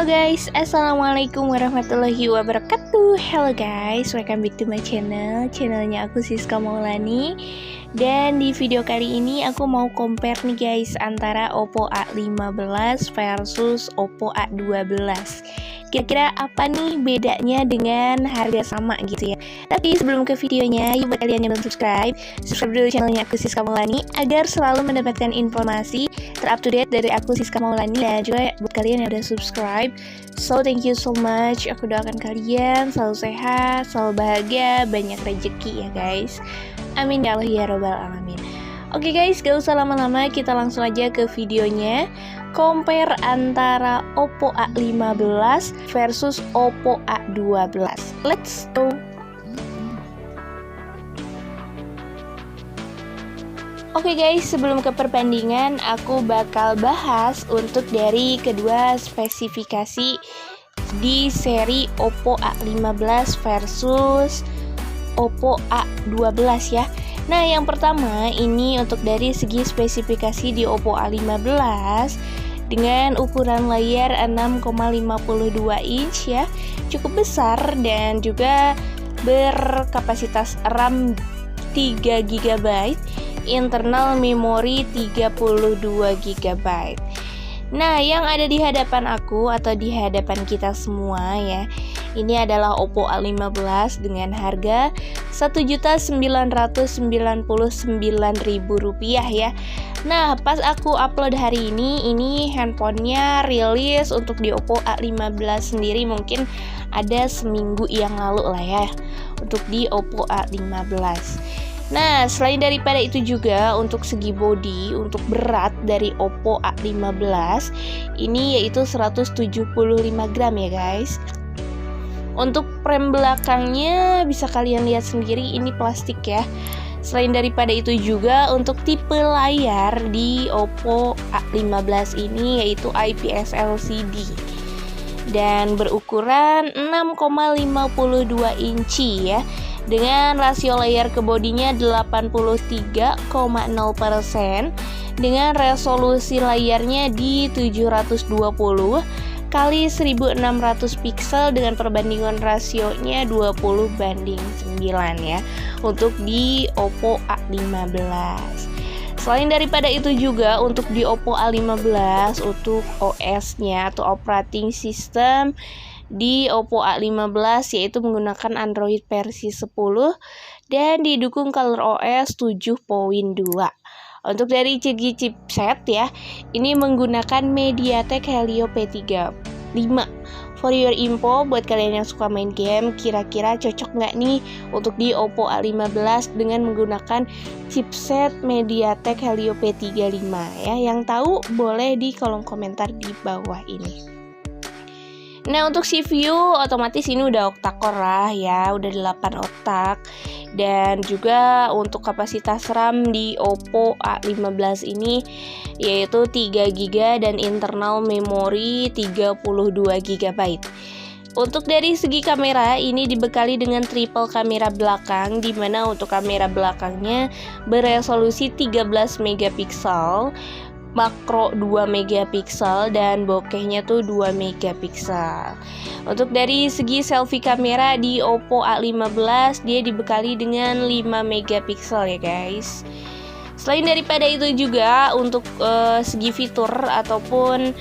Halo guys, assalamualaikum warahmatullahi wabarakatuh. Hello guys, welcome back to my channelnya aku Siska Maulani. Dan di video kali ini aku mau compare nih guys antara Oppo A15 versus Oppo A12. Kira-kira apa nih bedanya dengan harga sama gitu ya. Tapi sebelum ke videonya, yuk buat kalian yang belum subscribe dulu channelnya aku Siska Maulani agar selalu mendapatkan informasi terupdate dari aku Siska Maulani. Dan juga buat kalian yang udah subscribe, so thank you so much. Aku doakan kalian selalu sehat, selalu bahagia, banyak rezeki ya guys. Amin ya Allah ya robbal alamin. Oke guys, gak usah lama-lama, kita langsung aja ke videonya. Compare antara Oppo A15 versus Oppo A12. Let's go. Oke guys, sebelum ke perbandingan, aku bakal bahas untuk dari kedua spesifikasi di seri Oppo A15 versus Oppo A12 ya. Nah, yang pertama ini untuk dari segi spesifikasi di Oppo A15 dengan ukuran layar 6,52 inch ya, cukup besar dan juga berkapasitas RAM 3 GB, internal memori 32 GB. Nah, yang ada di hadapan aku atau di hadapan kita semua ya, ini adalah Oppo A15 dengan harga Rp1.999.000 ya. Nah, pas aku upload hari ini handphonenya rilis untuk di Oppo A15 sendiri mungkin ada seminggu yang lalu lah ya, untuk di Oppo A15. Nah, selain daripada itu juga untuk segi body, untuk berat dari Oppo A15 ini yaitu 175 gram ya guys. Untuk frame belakangnya bisa kalian lihat sendiri, ini plastik ya. Selain daripada itu juga untuk tipe layar di Oppo A15 ini yaitu IPS LCD dan berukuran 6,52 inci ya, dengan rasio layar ke bodinya 83,0% dengan resolusi layarnya di 720 kali 1600 pixel dengan perbandingan rasionya 20:9 ya untuk di Oppo A15. Selain daripada itu juga untuk di Oppo A15 untuk OS-nya atau operating system di Oppo A15 yaitu menggunakan Android versi 10 dan didukung ColorOS 7.2. Untuk dari segi chipset ya, ini menggunakan MediaTek Helio P35. For your info, buat kalian yang suka main game, kira-kira cocok nggak nih untuk di Oppo A15 dengan menggunakan chipset MediaTek Helio P35 ya? Yang tahu boleh di kolom komentar di bawah ini. Nah, untuk CPU otomatis ini udah octa-core lah ya, udah 8 oktak. Dan juga untuk kapasitas RAM di Oppo A15 ini yaitu 3 GB dan internal memori 32 GB. Untuk dari segi kamera ini dibekali dengan triple kamera belakang, dimana untuk kamera belakangnya beresolusi 13 megapiksel, makro 2 megapiksel dan bokehnya tuh 2 megapiksel. Untuk dari segi selfie kamera di Oppo A15 dia dibekali dengan 5 megapiksel ya guys. Selain daripada itu juga untuk segi fitur ataupun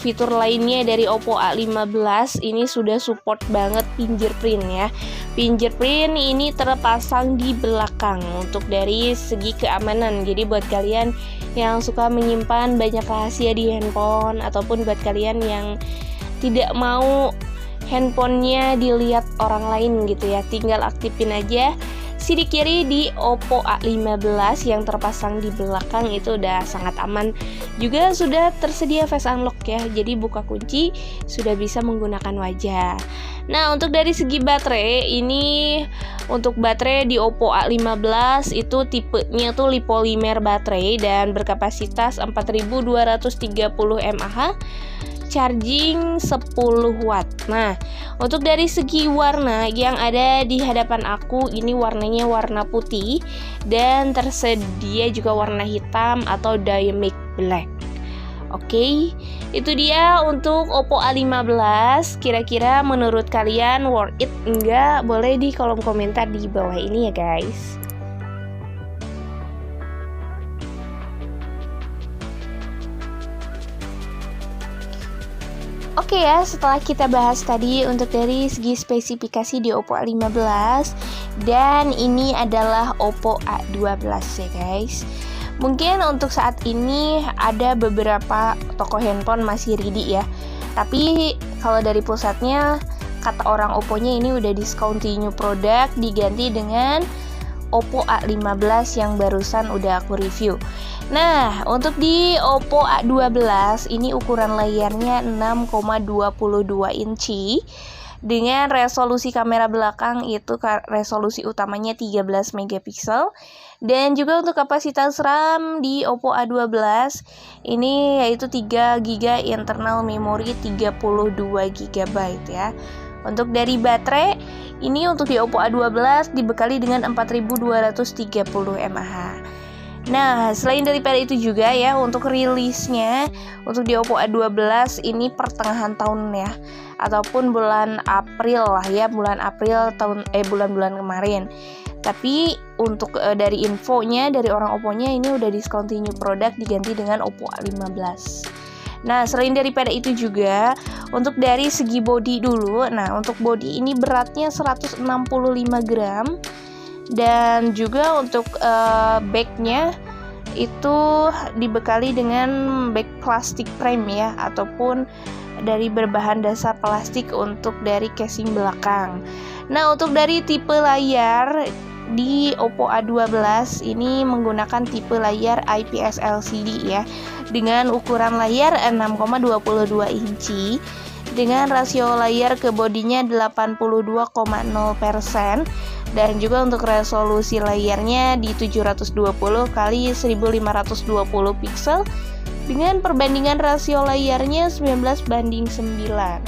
fitur lainnya dari Oppo A15 ini sudah support banget fingerprint ya. Fingerprint ini terpasang di belakang untuk dari segi keamanan. Jadi buat kalian yang suka menyimpan banyak rahasia di handphone ataupun buat kalian yang tidak mau handphonenya dilihat orang lain gitu ya, tinggal aktifin aja sidik kiri di Oppo A15 yang terpasang di belakang, itu udah sangat aman. Juga sudah tersedia face unlock ya, jadi buka kunci sudah bisa menggunakan wajah. Nah, untuk dari segi baterai ini, untuk baterai di Oppo A15 itu tipenya tuh lipolimer baterai dan berkapasitas 4230 mAh, charging 10 watt. Nah, untuk dari segi warna yang ada di hadapan aku ini warnanya warna putih dan tersedia juga warna hitam atau dynamic black. Oke, itu dia untuk Oppo A15. Kira-kira menurut kalian worth it enggak? Boleh di kolom komentar di bawah ini ya guys. Oke ya, setelah kita bahas tadi untuk dari segi spesifikasi di Oppo A15, dan ini adalah Oppo A12 ya guys. Mungkin untuk saat ini ada beberapa toko handphone masih ready ya. Tapi kalau dari pusatnya, kata orang Oppo-nya ini udah discontinue produk, diganti dengan Oppo A15 yang barusan udah aku review. Nah, untuk di Oppo A12 ini ukuran layarnya 6,22 inci dengan resolusi kamera belakang itu resolusi utamanya 13 megapiksel, dan juga untuk kapasitas RAM di Oppo A12 ini yaitu 3 GB internal memori 32 GB ya. Untuk dari baterai ini untuk di Oppo A12 dibekali dengan 4230 mAh. Nah, selain daripada itu juga ya, untuk rilisnya untuk di Oppo A12 ini pertengahan tahun ya, ataupun bulan April lah ya, bulan bulan-bulan kemarin. Tapi untuk dari infonya dari orang Oppo-nya ini udah discontinue produk, diganti dengan Oppo A15. Nah, selain daripada itu juga untuk dari segi body dulu. Nah, untuk body ini beratnya 165 gram. Dan juga untuk backnya itu dibekali dengan back plastik frame ya, ataupun dari berbahan dasar plastik untuk dari casing belakang. Nah, untuk dari tipe layar di Oppo A12 ini menggunakan tipe layar IPS LCD ya, dengan ukuran layar 6,22 inci dengan rasio layar ke bodinya 82,0%, dan juga untuk resolusi layarnya di 720 x 1520 pixel dengan perbandingan rasio layarnya 19:9.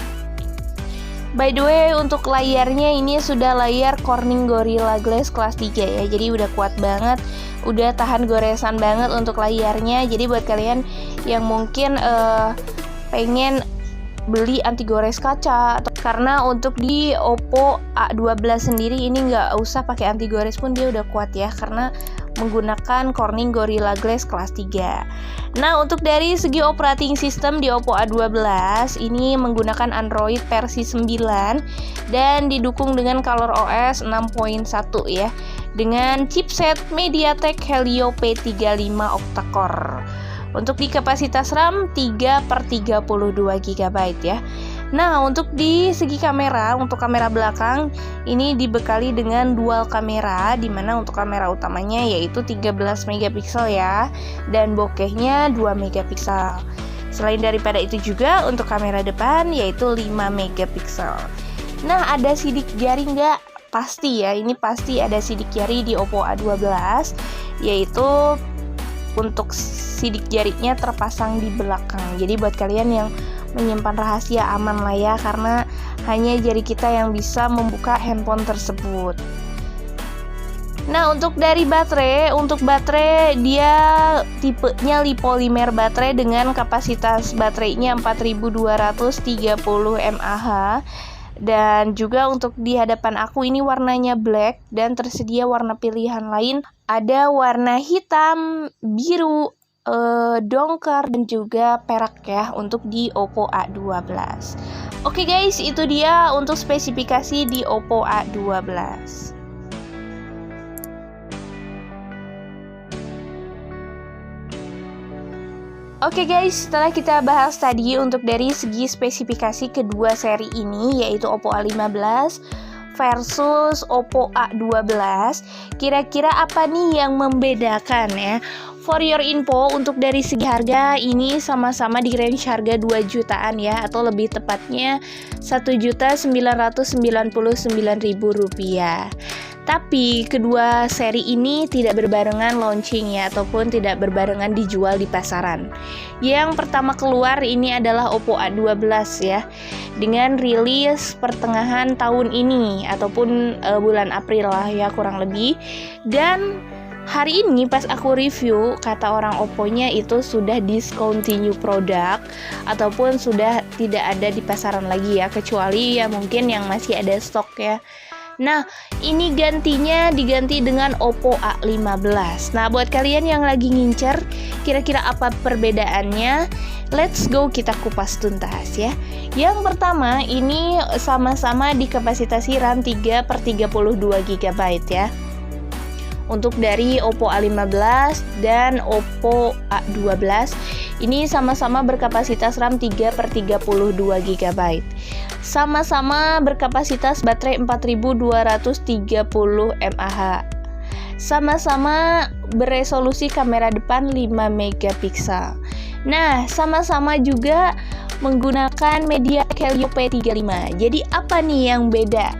By the way, untuk layarnya ini sudah layar Corning Gorilla Glass kelas 3 ya. Jadi udah kuat banget, udah tahan goresan banget untuk layarnya. Jadi buat kalian yang mungkin pengen beli anti gores kaca, karena untuk di Oppo A12 sendiri ini nggak usah pakai anti gores pun dia udah kuat ya, karena menggunakan Corning Gorilla Glass kelas 3. Nah, untuk dari segi operating system di Oppo A12 ini menggunakan Android versi 9 dan didukung dengan ColorOS 6.1 ya, dengan chipset MediaTek Helio P35 octa-core. Untuk di kapasitas RAM 3/32 GB ya. Nah, untuk di segi kamera, untuk kamera belakang ini dibekali dengan dual kamera, dimana untuk kamera utamanya yaitu 13 megapiksel ya, dan bokehnya 2 megapiksel. Selain daripada itu juga untuk kamera depan yaitu 5 megapiksel. Nah, ada sidik jari nggak? Pasti ya, ini pasti ada sidik jari di Oppo A12, yaitu untuk sidik jarinya terpasang di belakang. Jadi buat kalian yang menyimpan rahasia aman lah ya, karena hanya jari kita yang bisa membuka handphone tersebut. Nah, untuk dari baterai, untuk baterai dia tipenya lipolymer baterai dengan kapasitas baterainya 4230 mAh. Dan juga untuk di hadapan aku ini warnanya black, dan tersedia warna pilihan lain, ada warna hitam, biru, dongker, dan juga perak ya untuk di Oppo A12. Oke guys, itu dia untuk spesifikasi di Oppo A12. Oke guys, setelah kita bahas tadi untuk dari segi spesifikasi kedua seri ini, yaitu Oppo A15 versus Oppo A12, kira-kira apa nih yang membedakan ya? For your info, untuk dari segi harga ini sama-sama di range harga 2 jutaan ya, atau lebih tepatnya Rp1.999.000. Tapi kedua seri ini tidak berbarengan launching ya, ataupun tidak berbarengan dijual di pasaran. Yang pertama keluar ini adalah Oppo A12 ya, dengan rilis pertengahan tahun ini ataupun bulan April lah ya kurang lebih. Dan Hari ini pas aku review, kata orang Oppo-nya itu sudah discontinue produk ataupun sudah tidak ada di pasaran lagi ya, kecuali ya mungkin yang masih ada stok ya. Nah, ini diganti dengan Oppo A15. Nah, buat kalian yang lagi ngincer kira-kira apa perbedaannya, let's go kita kupas tuntas ya. Yang pertama, ini sama-sama dikapasitasi RAM 3/32 GB ya. Untuk dari Oppo A15 dan Oppo A12 ini sama-sama berkapasitas RAM 3/32 GB. Sama-sama berkapasitas baterai 4230 mAh. Sama-sama beresolusi kamera depan 5 megapiksel. Nah, sama-sama juga menggunakan media Helio P35. Jadi apa nih yang beda?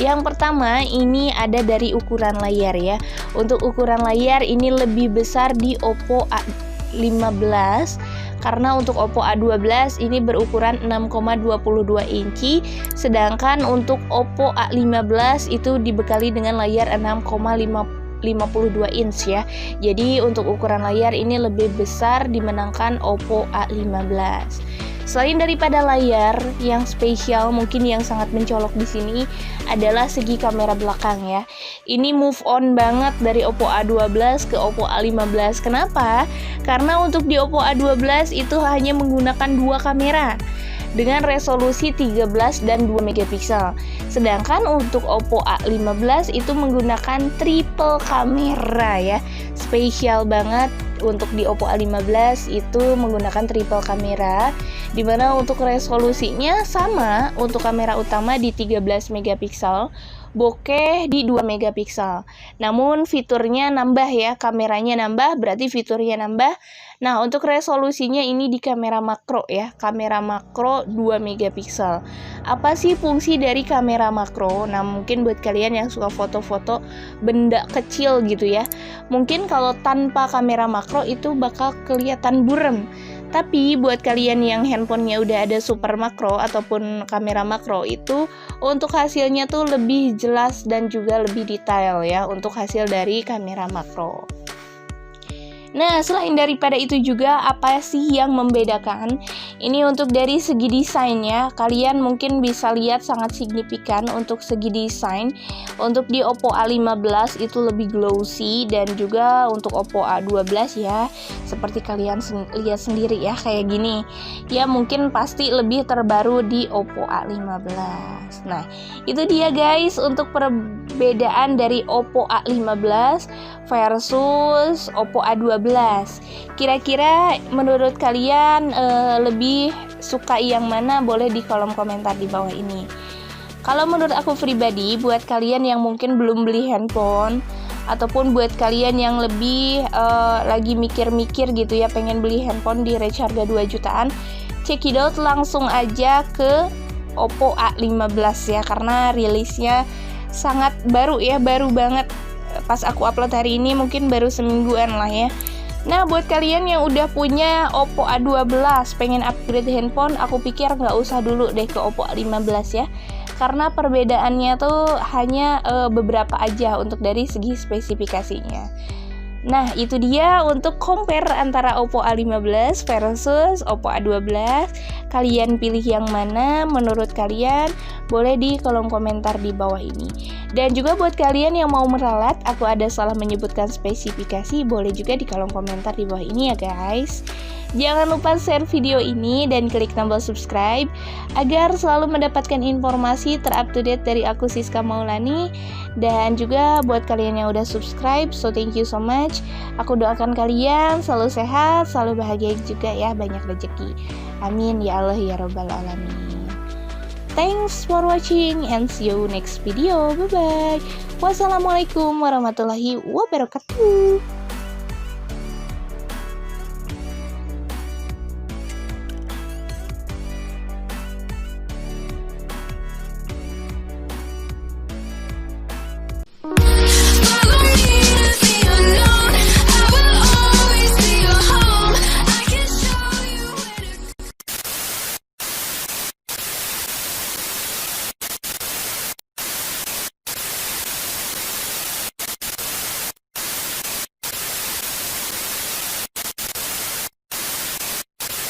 Yang pertama, ini ada dari ukuran layar ya. Untuk ukuran layar ini lebih besar di Oppo A15, karena untuk Oppo A12 ini berukuran 6,22 inci, sedangkan untuk Oppo A15 itu dibekali dengan layar 6,52 inch ya. Jadi untuk ukuran layar ini lebih besar dimenangkan Oppo A15. Selain daripada layar, yang spesial mungkin yang sangat mencolok di sini adalah segi kamera belakang ya. Ini move on banget dari Oppo A12 ke Oppo A15. Kenapa? Karena untuk di Oppo A12 itu hanya menggunakan 2 kamera dengan resolusi 13 dan 2 megapiksel. Sedangkan untuk Oppo A15 itu menggunakan triple kamera ya. Spesial banget untuk di Oppo A15 itu menggunakan triple kamera, dimana untuk resolusinya sama, untuk kamera utama di 13 megapiksel, bokeh di 2 megapiksel. Namun fiturnya nambah ya, kameranya nambah berarti fiturnya nambah. Nah, untuk resolusinya ini di kamera makro ya, kamera makro 2 megapiksel. Apa sih fungsi dari kamera makro? Nah, mungkin buat kalian yang suka foto-foto benda kecil gitu ya, mungkin kalau tanpa kamera makro itu bakal kelihatan buram. Tapi buat kalian yang handphonenya udah ada super makro ataupun kamera makro, itu untuk hasilnya tuh lebih jelas dan juga lebih detail ya untuk hasil dari kamera makro. Nah, selain daripada itu juga, apa sih yang membedakan? Ini untuk dari segi desainnya, kalian mungkin bisa lihat sangat signifikan untuk segi desain. Untuk di Oppo A15 itu lebih glossy, dan juga untuk Oppo A12 ya, seperti kalian lihat sendiri ya, kayak gini. Ya mungkin pasti lebih terbaru di Oppo A15. Nah, itu dia guys untuk perbedaan dari Oppo A15 versus Oppo A12. Kira-kira menurut kalian lebih suka yang mana? Boleh di kolom komentar di bawah ini. Kalau menurut aku pribadi, buat kalian yang mungkin belum beli handphone, ataupun buat kalian yang lebih lagi mikir-mikir gitu ya, pengen beli handphone di range harga 2 jutaan, cekidot langsung aja ke Oppo A15 ya, karena rilisnya sangat baru ya, baru banget. Pas aku upload hari ini mungkin baru semingguan lah ya. Nah, buat kalian yang udah punya Oppo A12 pengen upgrade handphone, aku pikir nggak usah dulu deh ke Oppo A15 ya, karena perbedaannya tuh hanya beberapa aja untuk dari segi spesifikasinya. Nah, itu dia untuk compare antara Oppo A15 versus Oppo A12. Kalian pilih yang mana menurut kalian? Boleh di kolom komentar di bawah ini. Dan juga buat kalian yang mau meralat, aku ada salah menyebutkan spesifikasi, boleh juga di kolom komentar di bawah ini ya guys. Jangan lupa share video ini dan klik tombol subscribe agar selalu mendapatkan informasi terupdate dari aku, Siska Maulani. Dan juga buat kalian yang udah subscribe, so thank you so much. Aku doakan kalian selalu sehat, selalu bahagia juga ya, banyak rezeki. Amin ya Allah ya Rabbal Alamin. Thanks for watching and see you next video. Bye bye. Wassalamualaikum warahmatullahi wabarakatuh.